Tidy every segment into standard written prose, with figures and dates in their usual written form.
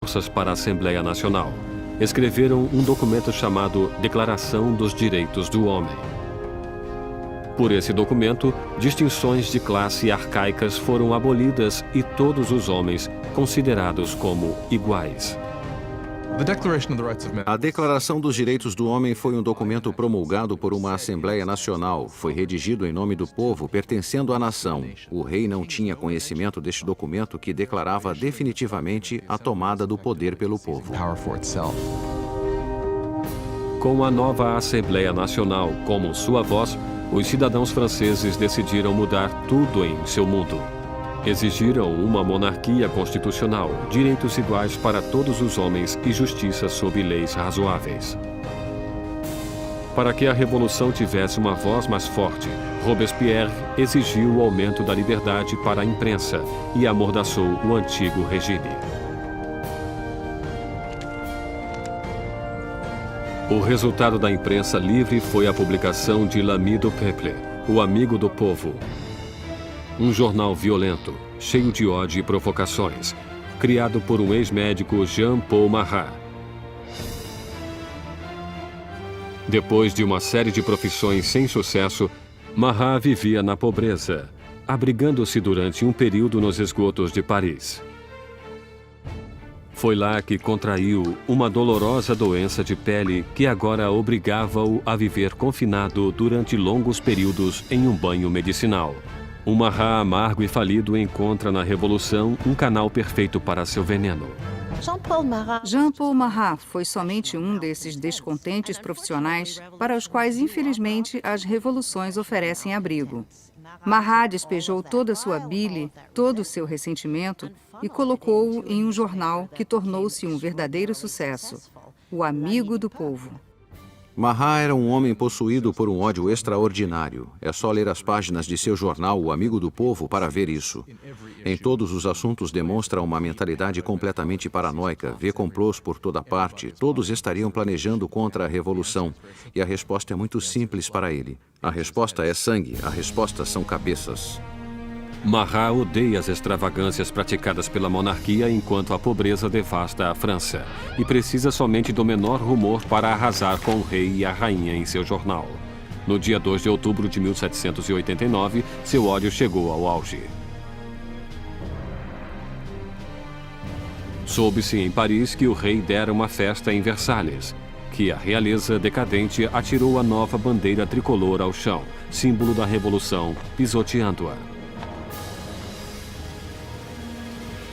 forças para a Assembleia Nacional. Escreveram um documento chamado Declaração dos Direitos do Homem. Por esse documento, distinções de classe arcaicas foram abolidas e todos os homens considerados como iguais. A Declaração dos Direitos do Homem foi um documento promulgado por uma Assembleia Nacional. Foi redigido em nome do povo, pertencendo à nação. O rei não tinha conhecimento deste documento que declarava definitivamente a tomada do poder pelo povo. Com a nova Assembleia Nacional como sua voz, os cidadãos franceses decidiram mudar tudo em seu mundo. Exigiram uma monarquia constitucional, direitos iguais para todos os homens e justiça sob leis razoáveis. Para que a revolução tivesse uma voz mais forte, Robespierre exigiu o aumento da liberdade para a imprensa e amordaçou o antigo regime. O resultado da imprensa livre foi a publicação de L'Ami du Peuple, o Amigo do Povo. Um jornal violento, cheio de ódio e provocações, criado por um ex-médico Jean-Paul Marat. Depois de uma série de profissões sem sucesso, Marat vivia na pobreza, abrigando-se durante um período nos esgotos de Paris. Foi lá que contraiu uma dolorosa doença de pele que agora obrigava-o a viver confinado durante longos períodos em um banho medicinal. Um Marat amargo e falido encontra na Revolução um canal perfeito para seu veneno. Jean-Paul Marat foi somente um desses descontentes profissionais para os quais, infelizmente, as revoluções oferecem abrigo. Marat despejou toda a sua bile, todo o seu ressentimento e colocou-o em um jornal que tornou-se um verdadeiro sucesso, o Amigo do Povo. Marat era um homem possuído por um ódio extraordinário. É só ler as páginas de seu jornal, O Amigo do Povo, para ver isso. Em todos os assuntos demonstra uma mentalidade completamente paranoica, vê complôs por toda parte, todos estariam planejando contra a revolução. E a resposta é muito simples para ele. A resposta é sangue, a resposta são cabeças. Marat odeia as extravagâncias praticadas pela monarquia enquanto a pobreza devasta a França e precisa somente do menor rumor para arrasar com o rei e a rainha em seu jornal. No dia 2 de outubro de 1789, seu ódio chegou ao auge. Soube-se em Paris que o rei dera uma festa em Versalhes, que a realeza decadente atirou a nova bandeira tricolor ao chão, símbolo da revolução, pisoteando-a.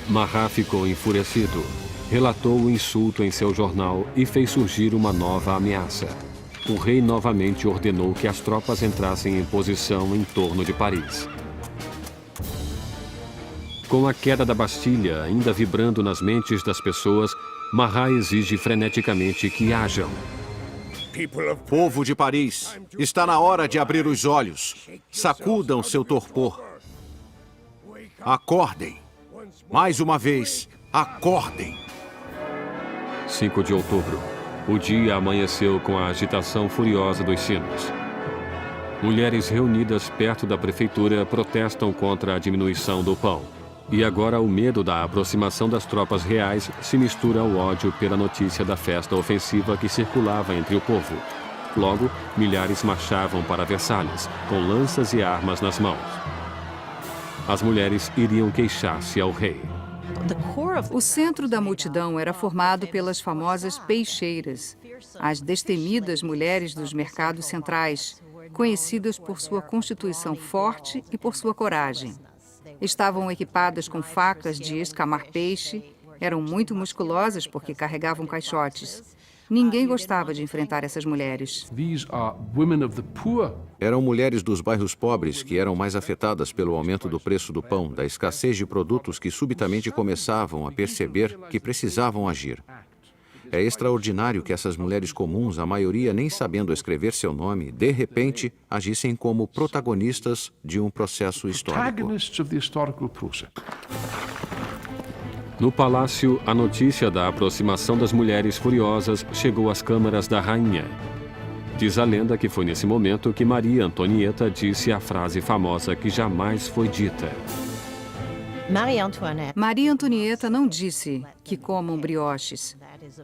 Marat ficou enfurecido, relatou o insulto em seu jornal e fez surgir uma nova ameaça. O rei novamente ordenou que as tropas entrassem em posição em torno de Paris. Com a queda da Bastilha ainda vibrando nas mentes das pessoas, Marat exige freneticamente que hajam. Povo de Paris, está na hora de abrir os olhos. Sacudam seu torpor. Acordem. Mais uma vez, acordem! 5 de outubro. O dia amanheceu com a agitação furiosa dos sinos. Mulheres reunidas perto da prefeitura protestam contra a diminuição do pão. E agora o medo da aproximação das tropas reais se mistura ao ódio pela notícia da festa ofensiva que circulava entre o povo. Logo, milhares marchavam para Versalhes, com lanças e armas nas mãos. As mulheres iriam queixar-se ao rei. O centro da multidão era formado pelas famosas peixeiras, as destemidas mulheres dos mercados centrais, conhecidas por sua constituição forte e por sua coragem. Estavam equipadas com facas de escamar peixe, eram muito musculosas porque carregavam caixotes. Ninguém gostava de enfrentar essas mulheres. Eram mulheres dos bairros pobres que eram mais afetadas pelo aumento do preço do pão, da escassez de produtos que subitamente começavam a perceber que precisavam agir. É extraordinário que essas mulheres comuns, a maioria nem sabendo escrever seu nome, de repente agissem como protagonistas de um processo histórico. No palácio, a notícia da aproximação das mulheres furiosas chegou às câmaras da rainha. Diz a lenda que foi nesse momento que Maria Antonieta disse a frase famosa que jamais foi dita. Maria Antonieta não disse que comam brioches.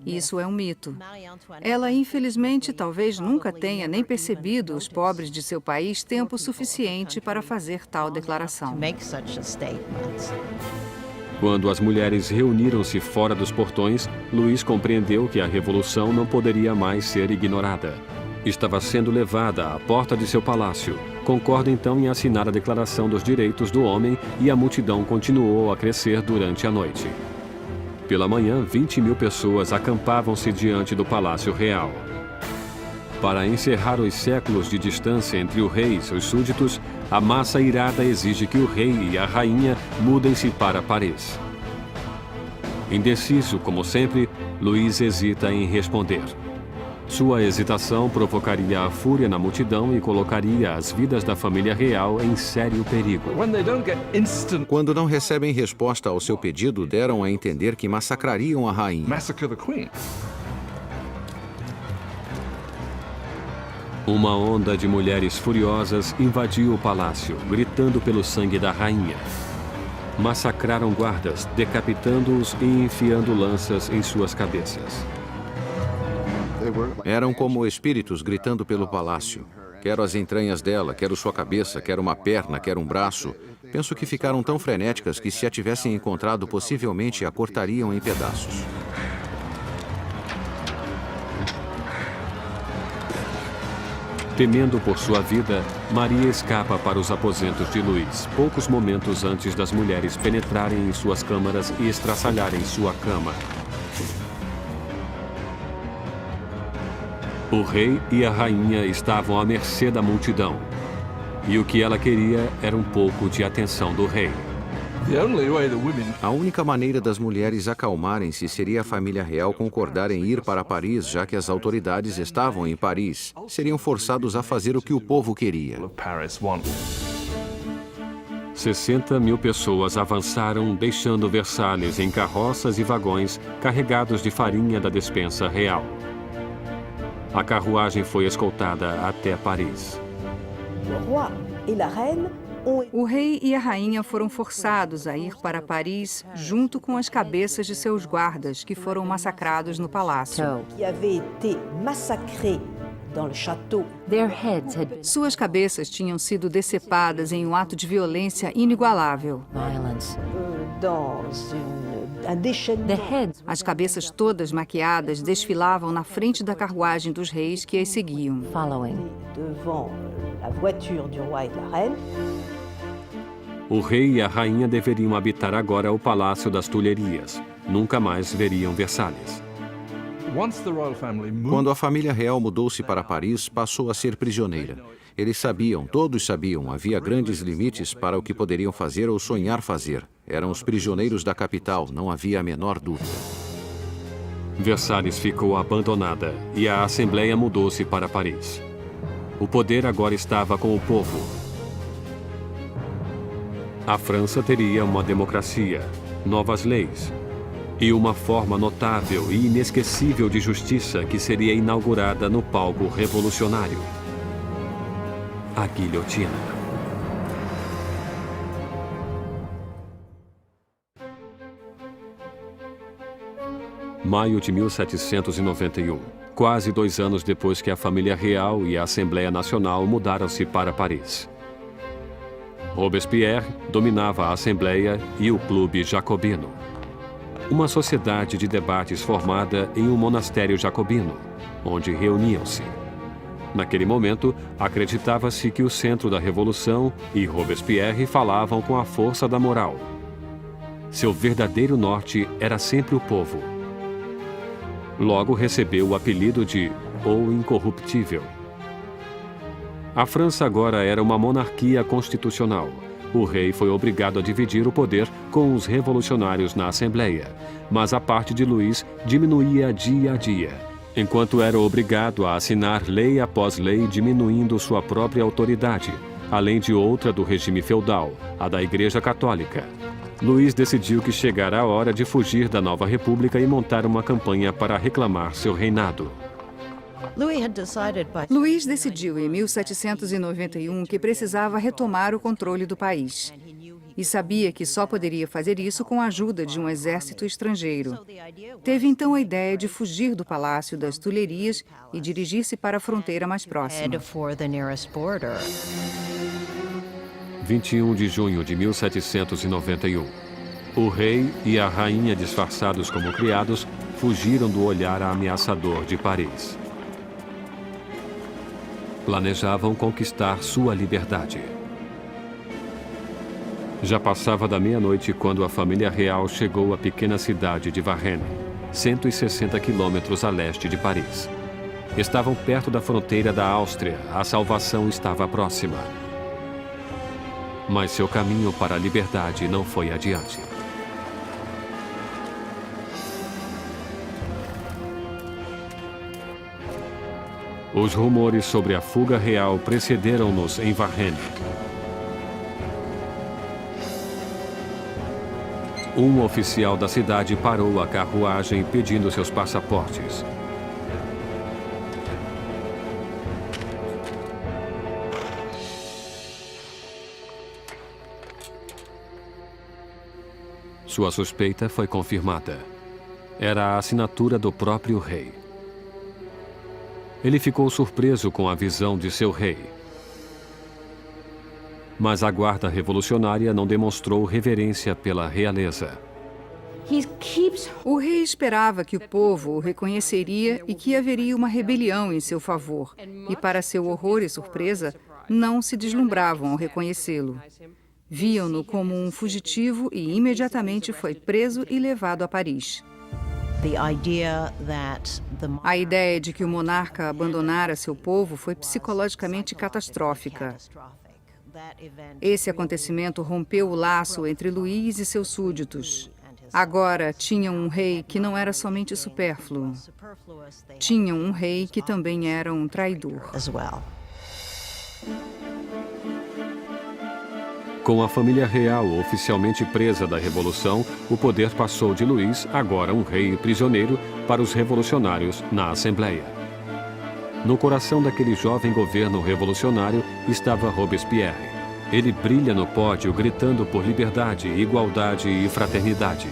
Isso é um mito. Ela, infelizmente, talvez nunca tenha nem percebido os pobres de seu país tempo suficiente para fazer tal declaração. Quando as mulheres reuniram-se fora dos portões, Luís compreendeu que a revolução não poderia mais ser ignorada. Estava sendo levada à porta de seu palácio. Concorda então em assinar a Declaração dos Direitos do Homem e a multidão continuou a crescer durante a noite. Pela manhã, 20.000 pessoas acampavam-se diante do Palácio Real. Para encerrar os séculos de distância entre o rei e seus súditos, a massa irada exige que o rei e a rainha mudem-se para Paris. Indeciso, como sempre, Luís hesita em responder. Sua hesitação provocaria a fúria na multidão e colocaria as vidas da família real em sério perigo. Quando não recebem resposta ao seu pedido, deram a entender que massacrariam a rainha. Uma onda de mulheres furiosas invadiu o palácio, gritando pelo sangue da rainha. Massacraram guardas, decapitando-os e enfiando lanças em suas cabeças. Eram como espíritos gritando pelo palácio. Quero as entranhas dela, quero sua cabeça, quero uma perna, quero um braço. Penso que ficaram tão frenéticas que, se a tivessem encontrado, possivelmente a cortariam em pedaços. Temendo por sua vida, Maria escapa para os aposentos de Luís, poucos momentos antes das mulheres penetrarem em suas câmaras e estraçalharem sua cama. O rei e a rainha estavam à mercê da multidão. E o que ela queria era um pouco de atenção do rei. A única maneira das mulheres acalmarem-se seria a família real concordar em ir para Paris, já que as autoridades estavam em Paris. Seriam forçados a fazer o que o povo queria. 60.000 pessoas avançaram, deixando Versalhes em carroças e vagões carregados de farinha da despensa real. A carruagem foi escoltada até Paris. O rei e a rainha foram forçados a ir para Paris junto com as cabeças de seus guardas, que foram massacrados no palácio. Suas cabeças tinham sido decepadas em um ato de violência inigualável. As cabeças todas maquiadas desfilavam na frente da carruagem dos reis que as seguiam. O rei e a rainha deveriam habitar agora o Palácio das Tulherias. Nunca mais veriam Versalhes. Quando a família real mudou-se para Paris, passou a ser prisioneira. Eles sabiam, todos sabiam, havia grandes limites para o que poderiam fazer ou sonhar fazer. Eram os prisioneiros da capital, não havia a menor dúvida. Versalhes ficou abandonada e a Assembleia mudou-se para Paris. O poder agora estava com o povo. A França teria uma democracia, novas leis e uma forma notável e inesquecível de justiça que seria inaugurada no palco revolucionário: a guilhotina. Maio de 1791, quase 2 anos depois que a família real e a Assembleia Nacional mudaram-se para Paris. Robespierre dominava a Assembleia e o Clube Jacobino, uma sociedade de debates formada em um monastério jacobino, onde reuniam-se. Naquele momento, acreditava-se que o centro da Revolução e Robespierre falavam com a força da moral. Seu verdadeiro norte era sempre o povo. Logo recebeu o apelido de O Incorruptível. A França agora era uma monarquia constitucional. O rei foi obrigado a dividir o poder com os revolucionários na Assembleia, mas a parte de Luís diminuía dia a dia, enquanto era obrigado a assinar lei após lei diminuindo sua própria autoridade, além de outra do regime feudal, a da Igreja Católica. Luís decidiu que chegara a hora de fugir da nova república e montar uma campanha para reclamar seu reinado. Luís decidiu em 1791 que precisava retomar o controle do país. e sabia que só poderia fazer isso com a ajuda de um exército estrangeiro. Teve então a ideia de fugir do Palácio das Tulherias e dirigir-se para a fronteira mais próxima. 21 de junho de 1791. O rei e a rainha, disfarçados como criados, fugiram do olhar ameaçador de Paris. Planejavam conquistar sua liberdade. Já passava da meia-noite quando a família real chegou à pequena cidade de Varennes, 160 quilômetros a leste de Paris. Estavam perto da fronteira da Áustria, a salvação estava próxima. Mas seu caminho para a liberdade não foi adiante. Os rumores sobre a fuga real precederam-nos em Varennes. Um oficial da cidade parou a carruagem pedindo seus passaportes. Sua suspeita foi confirmada. Era a assinatura do próprio rei. Ele ficou surpreso com a visão de seu rei. Mas a guarda revolucionária não demonstrou reverência pela realeza. O rei esperava que o povo o reconheceria e que haveria uma rebelião em seu favor. E, para seu horror e surpresa, não se deslumbravam ao reconhecê-lo. Viam-no como um fugitivo e imediatamente foi preso e levado a Paris. A ideia de que o monarca abandonara seu povo foi psicologicamente catastrófica. Esse acontecimento rompeu o laço entre Luís e seus súditos. Agora tinham um rei que não era somente supérfluo. Tinham um rei que também era um traidor. Com a família real oficialmente presa da Revolução, o poder passou de Luís, agora um rei prisioneiro, para os revolucionários na Assembleia. No coração daquele jovem governo revolucionário estava Robespierre. Ele brilha no pódio gritando por liberdade, igualdade e fraternidade.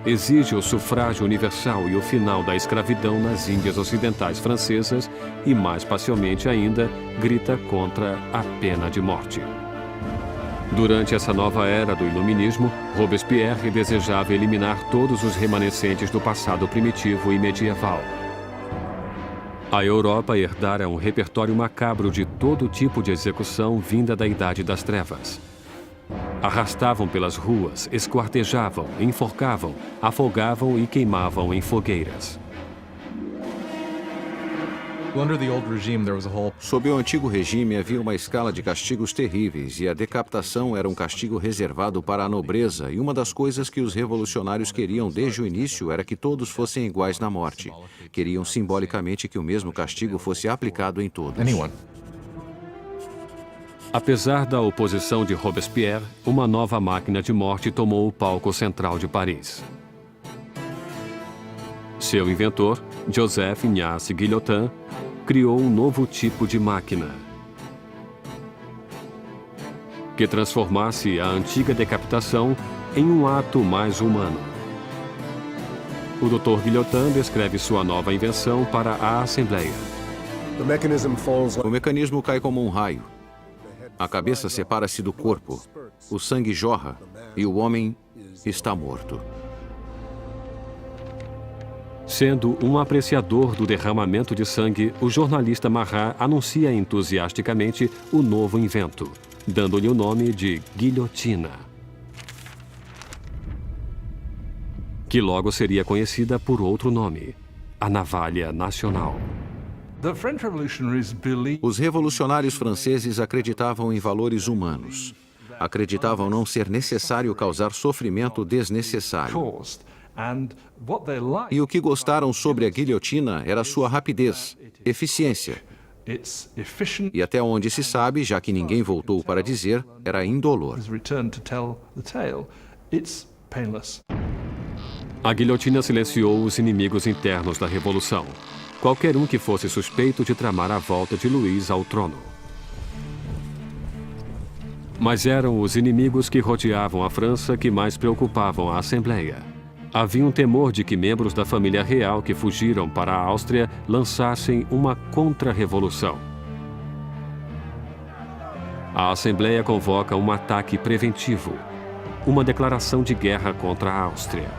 Exige o sufrágio universal e o final da escravidão nas Índias Ocidentais Francesas e, mais pacialmente ainda, grita contra a pena de morte. Durante essa nova era do iluminismo, Robespierre desejava eliminar todos os remanescentes do passado primitivo e medieval. A Europa herdara um repertório macabro de todo tipo de execução vinda da Idade das Trevas. Arrastavam pelas ruas, esquartejavam, enforcavam, afogavam e queimavam em fogueiras. Sob o antigo regime havia uma escala de castigos terríveis e a decapitação era um castigo reservado para a nobreza, e uma das coisas que os revolucionários queriam desde o início era que todos fossem iguais na morte. Queriam simbolicamente que o mesmo castigo fosse aplicado em todos. Apesar da oposição de Robespierre, uma nova máquina de morte tomou o palco central de Paris. Seu inventor, Joseph Ignace Guillotin, criou um novo tipo de máquina que transformasse a antiga decapitação em um ato mais humano. O Dr. Guillotin descreve sua nova invenção para a Assembleia. O mecanismo cai como um raio. A cabeça separa-se do corpo, o sangue jorra e o homem está morto. Sendo um apreciador do derramamento de sangue, o jornalista Marat anuncia entusiasticamente o novo invento, dando-lhe o nome de guilhotina, que logo seria conhecida por outro nome, a navalha nacional. Os revolucionários franceses acreditavam em valores humanos. Acreditavam não ser necessário causar sofrimento desnecessário. E o que gostaram sobre a guilhotina era sua rapidez, eficiência. E até onde se sabe, já que ninguém voltou para dizer, era indolor. A guilhotina silenciou os inimigos internos da Revolução. Qualquer um que fosse suspeito de tramar a volta de Luís ao trono. Mas eram os inimigos que rodeavam a França que mais preocupavam a Assembleia. Havia um temor de que membros da família real que fugiram para a Áustria lançassem uma contra-revolução. A Assembleia convoca um ataque preventivo, uma declaração de guerra contra a Áustria.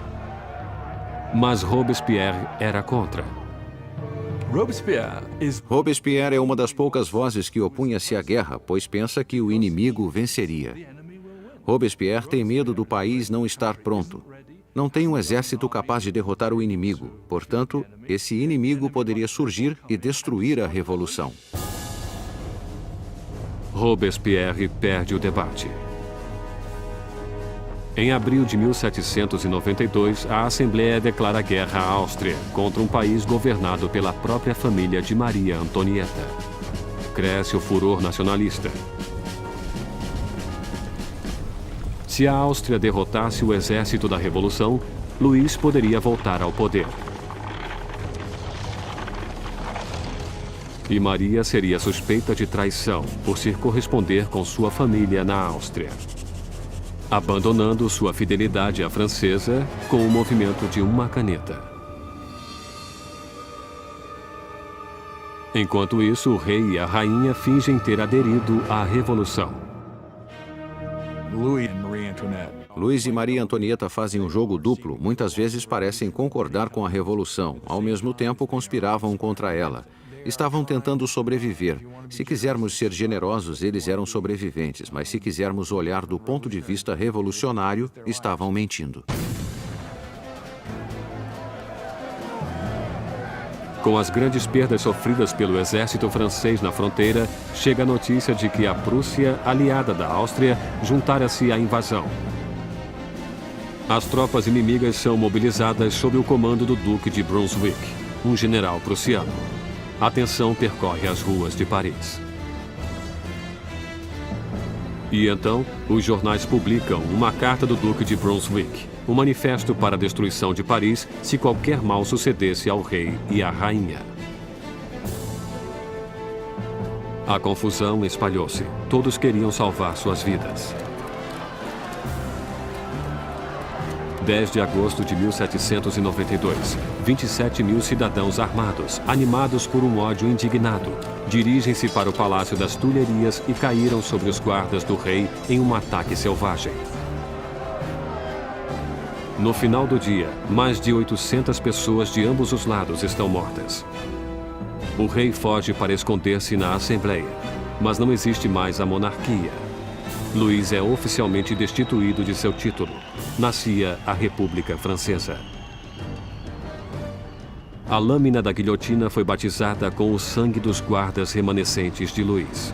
Mas Robespierre era contra. Robespierre é uma das poucas vozes que opunha-se à guerra, pois pensa que o inimigo venceria. Robespierre tem medo do país não estar pronto. Não tem um exército capaz de derrotar o inimigo. Portanto, esse inimigo poderia surgir e destruir a revolução. Robespierre perde o debate. Em abril de 1792, a Assembleia declara guerra à Áustria contra um país governado pela própria família de Maria Antonieta. Cresce o furor nacionalista. Se a Áustria derrotasse o exército da Revolução, Luís poderia voltar ao poder. E Maria seria suspeita de traição por se corresponder com sua família na Áustria, abandonando sua fidelidade à francesa com o movimento de uma caneta. Enquanto isso, o rei e a rainha fingem ter aderido à revolução. Luís e Maria Antonieta fazem um jogo duplo, muitas vezes parecem concordar com a revolução, ao mesmo tempo conspiravam contra ela. Estavam tentando sobreviver. Se quisermos ser generosos, eles eram sobreviventes, mas se quisermos olhar do ponto de vista revolucionário, estavam mentindo. Com as grandes perdas sofridas pelo exército francês na fronteira, chega a notícia de que a Prússia, aliada da Áustria, juntara-se à invasão. As tropas inimigas são mobilizadas sob o comando do Duque de Brunswick, um general prussiano. A tensão percorre as ruas de Paris. E então, os jornais publicam uma carta do Duque de Brunswick, um manifesto para a destruição de Paris se qualquer mal sucedesse ao rei e à rainha. A confusão espalhou-se. Todos queriam salvar suas vidas. 10 de agosto de 1792, 27 mil cidadãos armados, animados por um ódio indignado, dirigem-se para o Palácio das Tulherias e caíram sobre os guardas do rei em um ataque selvagem. No final do dia, mais de 800 pessoas de ambos os lados estão mortas. O rei foge para esconder-se na Assembleia, mas não existe mais a monarquia. Luís é oficialmente destituído de seu título. Nascia a República Francesa. A lâmina da guilhotina foi batizada com o sangue dos guardas remanescentes de Luís.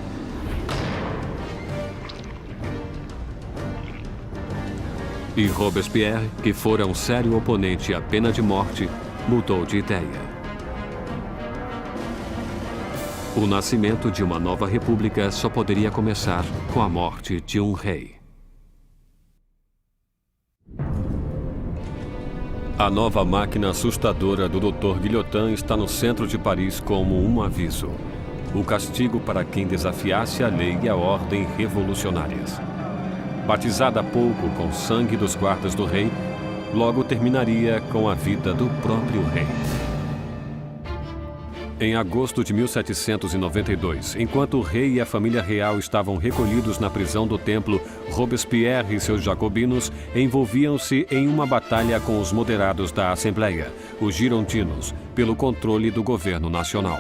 E Robespierre, que fora um sério oponente à pena de morte, mudou de ideia. O nascimento de uma nova república só poderia começar com a morte de um rei. A nova máquina assustadora do Dr. Guillotin está no centro de Paris como um aviso. O castigo para quem desafiasse a lei e a ordem revolucionárias. Batizada há pouco com o sangue dos guardas do rei, logo terminaria com a vida do próprio rei. Em agosto de 1792, enquanto o rei e a família real estavam recolhidos na prisão do Templo, Robespierre e seus jacobinos envolviam-se em uma batalha com os moderados da Assembleia, os girondinos, pelo controle do governo nacional.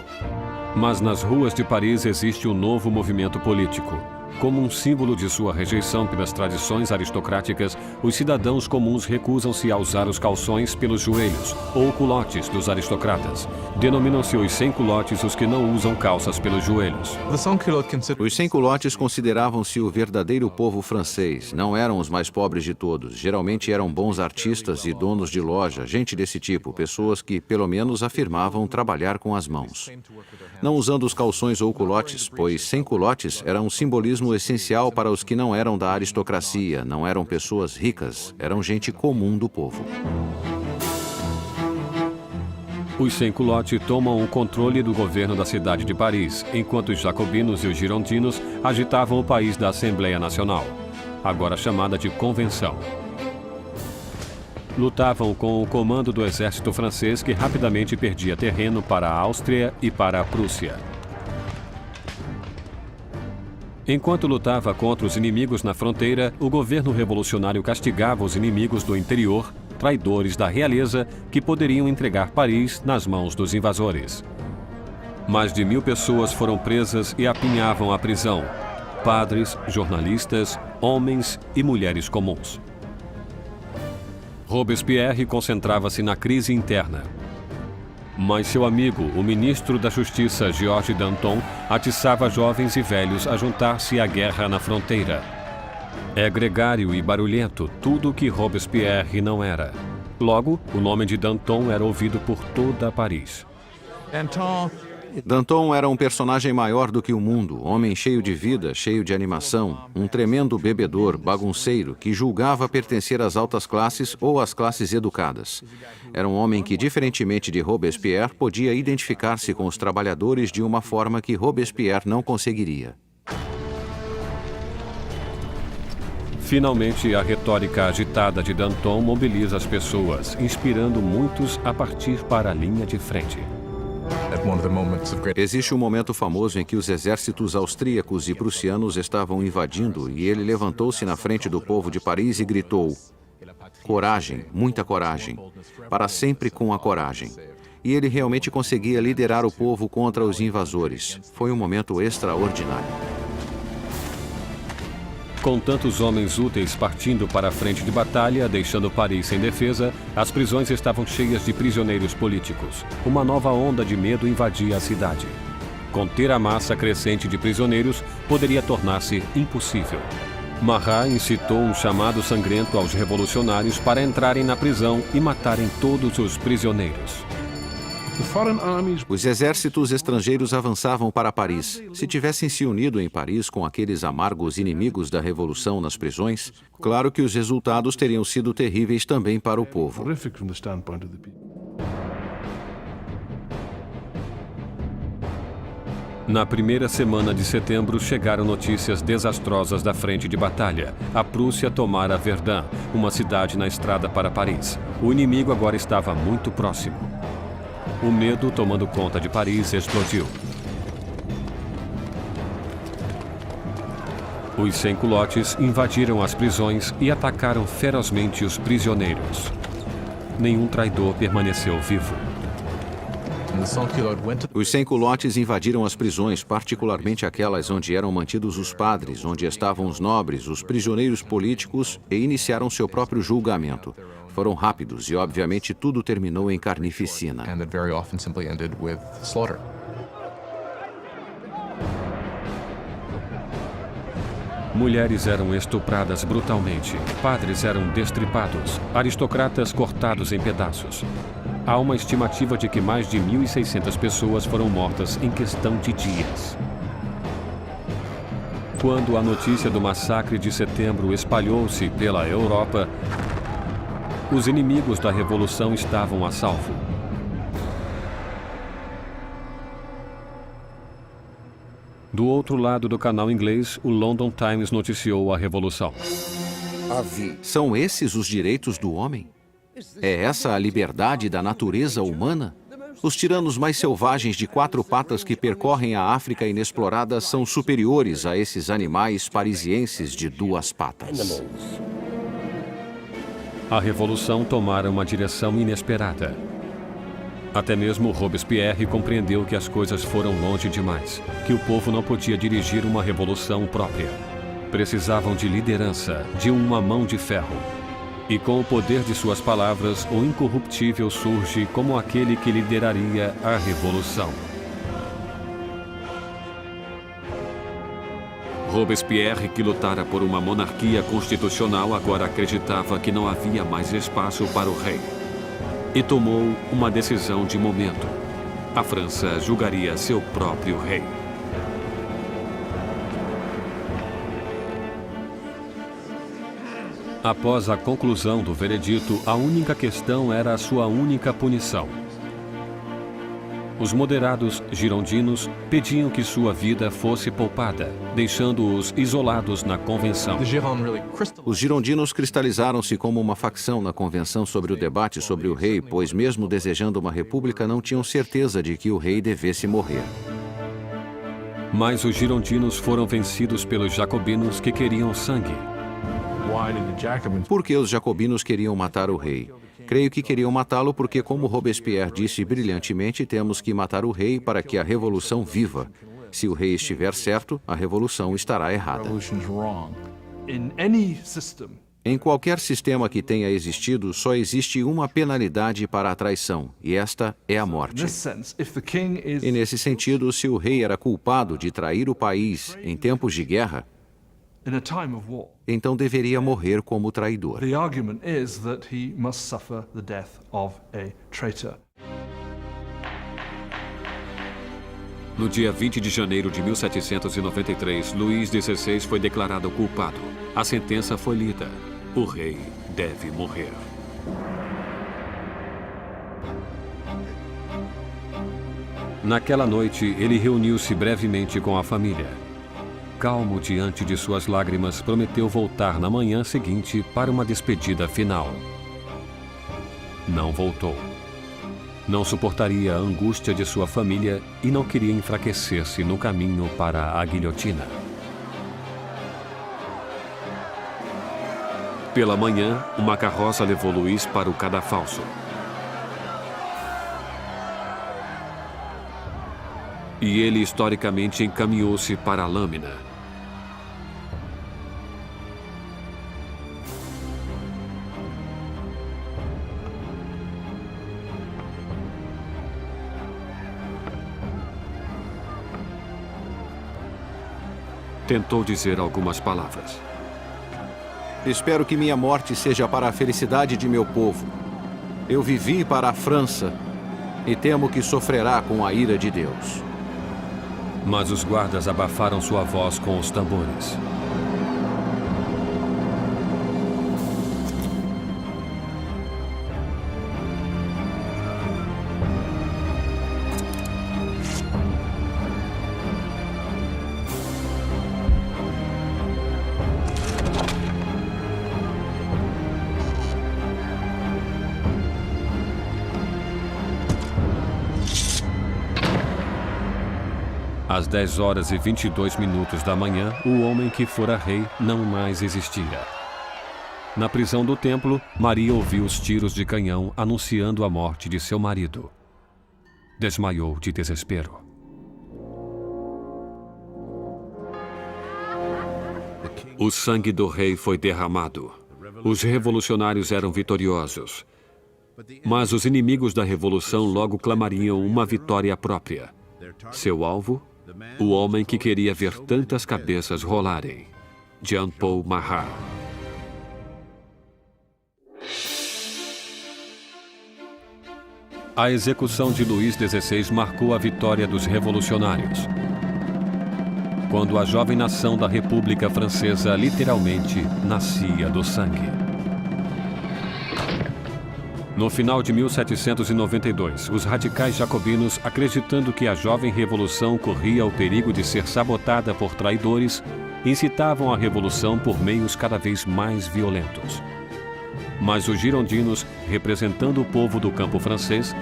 Mas nas ruas de Paris existe um novo movimento político. Como um símbolo de sua rejeição pelas tradições aristocráticas, os cidadãos comuns recusam-se a usar os calções pelos joelhos, ou culotes dos aristocratas. Denominam-se os sem-culotes os que não usam calças pelos joelhos. Os sem-culotes consideravam-se o verdadeiro povo francês. Não eram os mais pobres de todos. Geralmente eram bons artistas e donos de loja, gente desse tipo, pessoas que, pelo menos, afirmavam trabalhar com as mãos. Não usando os calções ou culotes, pois sem-culotes era um simbolismo essencial para os que não eram da aristocracia, não eram pessoas ricas, eram gente comum do povo. Os sans-culottes tomam o controle do governo da cidade de Paris, enquanto os jacobinos e os girondinos agitavam o país da Assembleia Nacional, agora chamada de Convenção. Lutavam com o comando do exército francês, que rapidamente perdia terreno para a Áustria e para a Prússia. Enquanto lutava contra os inimigos na fronteira, o governo revolucionário castigava os inimigos do interior, traidores da realeza, que poderiam entregar Paris nas mãos dos invasores. Mais de 1000 pessoas foram presas e apinhavam a prisão: padres, jornalistas, homens e mulheres comuns. Robespierre concentrava-se na crise interna. Mas seu amigo, o ministro da Justiça, Georges Danton, atiçava jovens e velhos a juntar-se à guerra na fronteira. É gregário e barulhento, tudo o que Robespierre não era. Logo, o nome de Danton era ouvido por toda Paris. Danton era um personagem maior do que o mundo, homem cheio de vida, cheio de animação, um tremendo bebedor, bagunceiro, que julgava pertencer às altas classes ou às classes educadas. Era um homem que, diferentemente de Robespierre, podia identificar-se com os trabalhadores de uma forma que Robespierre não conseguiria. Finalmente, a retórica agitada de Danton mobiliza as pessoas, inspirando muitos a partir para a linha de frente. Existe um momento famoso em que os exércitos austríacos e prussianos estavam invadindo e ele levantou-se na frente do povo de Paris e gritou: coragem, muita coragem, para sempre com a coragem. E ele realmente conseguia liderar o povo contra os invasores. Foi um momento extraordinário. Com tantos homens úteis partindo para a frente de batalha, deixando Paris sem defesa, as prisões estavam cheias de prisioneiros políticos. Uma nova onda de medo invadia a cidade. Conter a massa crescente de prisioneiros poderia tornar-se impossível. Marat incitou um chamado sangrento aos revolucionários para entrarem na prisão e matarem todos os prisioneiros. Os exércitos estrangeiros avançavam para Paris. Se tivessem se unido em Paris com aqueles amargos inimigos da Revolução nas prisões, claro que os resultados teriam sido terríveis também para o povo. Na primeira semana de setembro, chegaram notícias desastrosas da frente de batalha. A Prússia tomara Verdun, uma cidade na estrada para Paris. O inimigo agora estava muito próximo. O medo, tomando conta de Paris, explodiu. Os sans-culottes invadiram as prisões e atacaram ferozmente os prisioneiros. Nenhum traidor permaneceu vivo. Os sans-culottes invadiram as prisões, particularmente aquelas onde eram mantidos os padres, onde estavam os nobres, os prisioneiros políticos, e iniciaram seu próprio julgamento. Foram rápidos e, obviamente, tudo terminou em carnificina. Mulheres eram estupradas brutalmente, padres eram destripados, aristocratas cortados em pedaços. Há uma estimativa de que mais de 1.600 pessoas foram mortas em questão de dias. Quando a notícia do massacre de setembro espalhou-se pela Europa, os inimigos da Revolução estavam a salvo. Do outro lado do canal inglês, o London Times noticiou a Revolução. São esses os direitos do homem? É essa a liberdade da natureza humana? Os tiranos mais selvagens de 4 patas que percorrem a África inexplorada são superiores a esses animais parisienses de 2 patas. A Revolução tomara uma direção inesperada. Até mesmo Robespierre compreendeu que as coisas foram longe demais, que o povo não podia dirigir uma revolução própria. Precisavam de liderança, de uma mão de ferro. E com o poder de suas palavras, o incorruptível surge como aquele que lideraria a revolução. Robespierre, que lutara por uma monarquia constitucional, agora acreditava que não havia mais espaço para o rei. E tomou uma decisão de momento. A França julgaria seu próprio rei. Após a conclusão do veredito, a única questão era a sua única punição. Os moderados girondinos pediam que sua vida fosse poupada, deixando-os isolados na convenção. Os girondinos cristalizaram-se como uma facção na convenção sobre o debate sobre o rei, pois mesmo desejando uma república, não tinham certeza de que o rei devesse morrer. Mas os girondinos foram vencidos pelos jacobinos que queriam sangue. Por que os jacobinos queriam matar o rei? Creio que queriam matá-lo porque, como Robespierre disse brilhantemente, temos que matar o rei para que a revolução viva. Se o rei estiver certo, a revolução estará errada. Em qualquer sistema que tenha existido, só existe uma penalidade para a traição, e esta é a morte. E nesse sentido, se o rei era culpado de trair o país em tempos de guerra, então deveria morrer como traidor. The argument is that he must suffer the death of a traitor. No dia 20 de janeiro de 1793, Luís XVI foi declarado culpado. A sentença foi lida. O rei deve morrer. Naquela noite, ele reuniu-se brevemente com a família. Calmo diante de suas lágrimas, prometeu voltar na manhã seguinte para uma despedida final. Não voltou. Não suportaria a angústia de sua família e não queria enfraquecer-se no caminho para a guilhotina. Pela manhã, uma carroça levou Luís para o cadafalso. E ele historicamente encaminhou-se para a lâmina. Tentou dizer algumas palavras. Espero que minha morte seja para a felicidade de meu povo. Eu vivi para a França e temo que sofrerá com a ira de Deus. Mas os guardas abafaram sua voz com os tambores. Às 10 horas e 22 minutos da manhã, o homem que fora rei não mais existia. Na prisão do templo, Maria ouviu os tiros de canhão anunciando a morte de seu marido. Desmaiou de desespero. O sangue do rei foi derramado. Os revolucionários eram vitoriosos. Mas os inimigos da revolução logo clamariam uma vitória própria. Seu alvo? O homem que queria ver tantas cabeças rolarem. Jean-Paul Marat. A execução de Luís XVI marcou a vitória dos revolucionários. Quando a jovem nação da República Francesa literalmente nascia do sangue. No final de 1792, os radicais jacobinos, acreditando que a jovem revolução corria o perigo de ser sabotada por traidores, incitavam a revolução por meios cada vez mais violentos. Mas os girondinos, representando o povo do campo francês,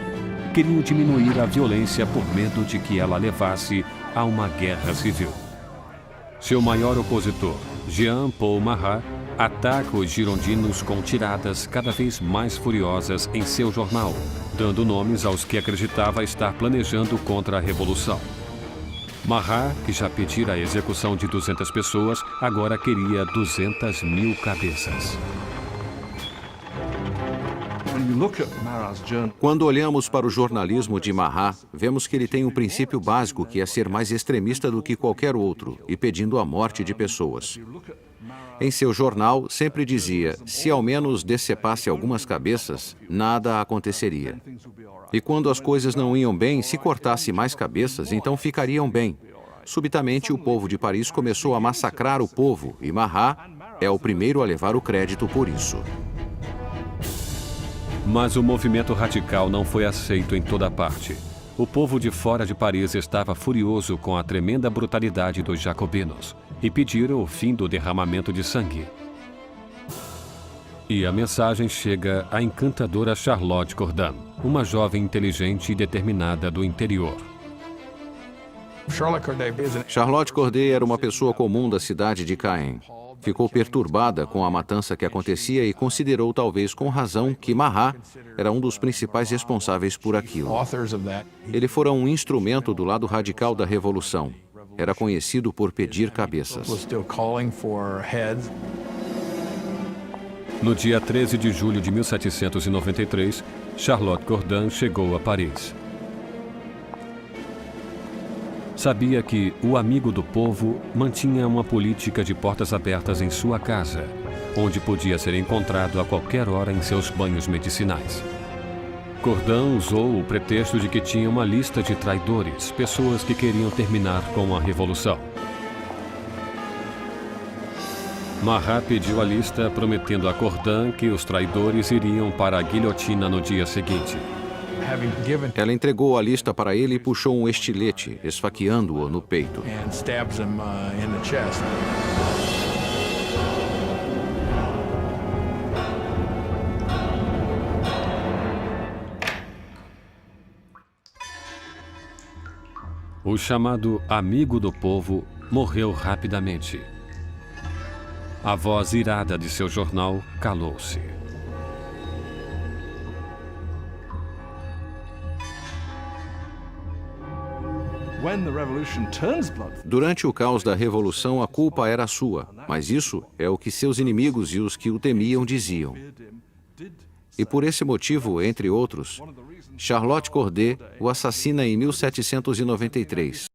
queriam diminuir a violência por medo de que ela levasse a uma guerra civil. Seu maior opositor, Jean-Paul Marat, ataca os girondinos com tiradas cada vez mais furiosas em seu jornal, dando nomes aos que acreditava estar planejando contra a revolução. Marat, que já pedira a execução de 200 pessoas, agora queria 200.000 cabeças. Quando olhamos para o jornalismo de Marat, vemos que ele tem um princípio básico que é ser mais extremista do que qualquer outro e pedindo a morte de pessoas. Em seu jornal, sempre dizia, se ao menos decepasse algumas cabeças, nada aconteceria. E quando as coisas não iam bem, se cortasse mais cabeças, então ficariam bem. Subitamente, o povo de Paris começou a massacrar o povo, e Marat é o primeiro a levar o crédito por isso. Mas o movimento radical não foi aceito em toda parte. O povo de fora de Paris estava furioso com a tremenda brutalidade dos jacobinos e pediram o fim do derramamento de sangue. E a mensagem chega à encantadora Charlotte Corday, uma jovem inteligente e determinada do interior. Charlotte Corday era uma pessoa comum da cidade de Caen. Ficou perturbada com a matança que acontecia e considerou, talvez com razão, que Marat era um dos principais responsáveis por aquilo. Ele fora um instrumento do lado radical da revolução. Era conhecido por pedir cabeças. No dia 13 de julho de 1793, Charlotte Corday chegou a Paris. Sabia que o amigo do povo mantinha uma política de portas abertas em sua casa, onde podia ser encontrado a qualquer hora em seus banhos medicinais. Corday usou o pretexto de que tinha uma lista de traidores, pessoas que queriam terminar com a revolução. Marat pediu a lista, prometendo a Corday que os traidores iriam para a guilhotina no dia seguinte. Ela entregou a lista para ele e puxou um estilete, esfaqueando-o no peito. O chamado amigo do povo morreu rapidamente. A voz irada de seu jornal calou-se. Durante o caos da Revolução, a culpa era sua, mas isso é o que seus inimigos e os que o temiam diziam. E por esse motivo, entre outros, Charlotte Corday o assassina em 1793.